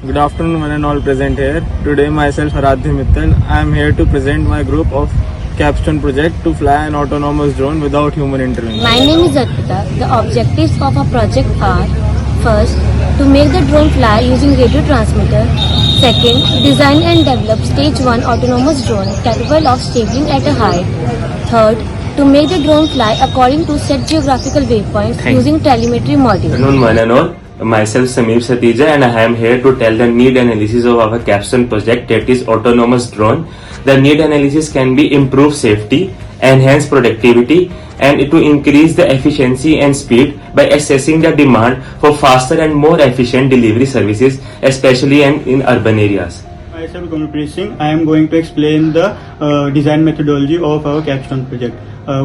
Good afternoon, one and all present here. Today, myself, Aradhya Mittal, I am here to present my group of Capstone project to fly an autonomous drone without human intervention. My name is Arpita. The objectives of our project are: first, to make the drone fly using radio transmitter. Second, design and develop stage 1 autonomous drone capable of stabling at a height. Third, to make the drone fly according to set geographical waypoints using telemetry module. Good afternoon, one and all. Myself Sameer Satija, and I am here to tell the need analysis of our Capstone project, that is autonomous drone. The need analysis can be improve safety, enhance productivity, and to increase the efficiency and speed by assessing the demand for faster and more efficient delivery services, especially in urban areas. Myself Gurpreet Singh. I am going to explain the design methodology of our Capstone project.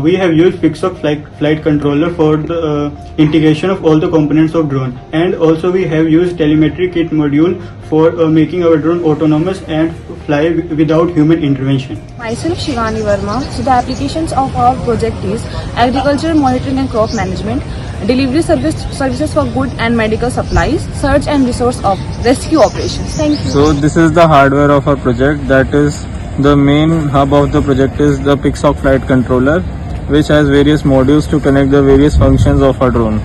We have used Fixoc flight controller for the integration of all the components of drone, and also we have used telemetry kit module for making our drone autonomous and fly without human intervention. Myself Shivani Verma. So the applications of our project is agriculture monitoring and crop management, delivery services for good and medical supplies, search and resource of rescue operations. Thank you. So, this is the hardware of our project. That is, the main hub of the project is the Pixoc flight controller, which has various modules to connect the various functions of our drone.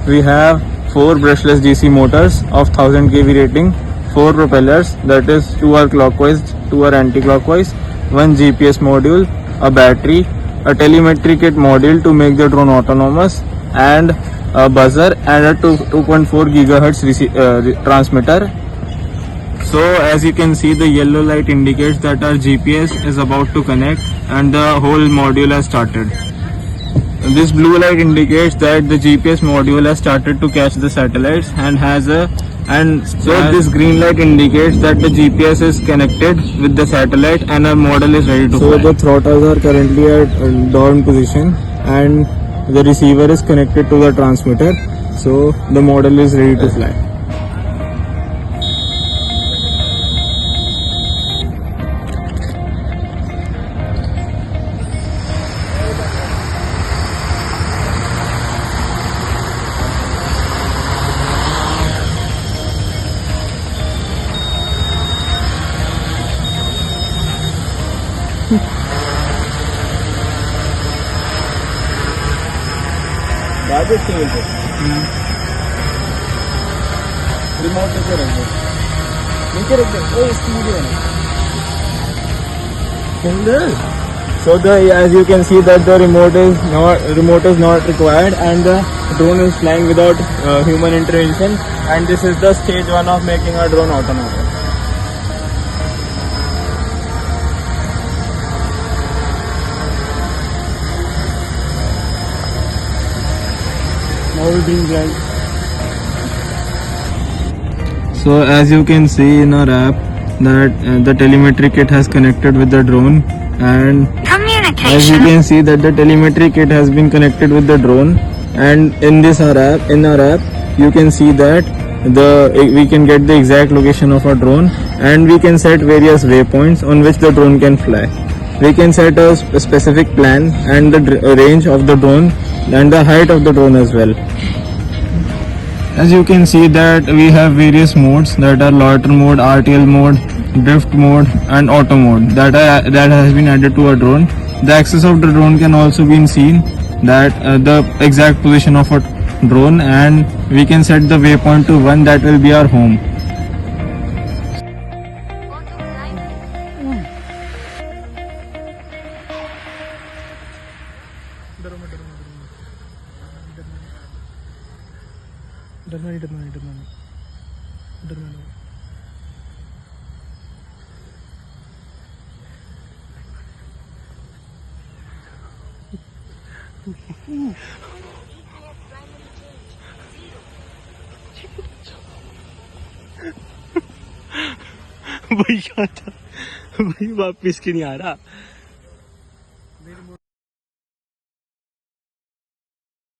We have 4 brushless DC motors of 1000 kV rating, 4 propellers, that is 2 are clockwise, 2 are anti-clockwise, 1 GPS module, a battery, a telemetry kit module to make the drone autonomous, and a buzzer and a 2.4 GHz transmitter. So as you can see, the yellow light indicates that our GPS is about to connect and the whole module has started. This blue light indicates that the GPS module has started to catch the satellites this green light indicates that the GPS is connected with the satellite and our model is ready to fly. So the throttles are currently at down position and the receiver is connected to the transmitter. So the model is ready to fly. So as you can see that the remote is not required and the drone is flying without human intervention, and this is the stage 1 of making our drone autonomous. So as you can see in our app that the telemetry kit has connected with the drone, and as you can see that the telemetry kit has been connected with the drone, and in our app you can see that we can get the exact location of our drone, and we can set various waypoints on which the drone can fly. We can set a specific plan and the range of the drone and the height of the drone as well. As you can see that we have various modes, that are loiter mode, RTL mode, drift mode and auto mode that has been added to our drone. The axis of the drone can also be seen, that the exact position of a drone, and we can set the waypoint to 1, that will be our home. भाई वापिस के नहीं आ रहा।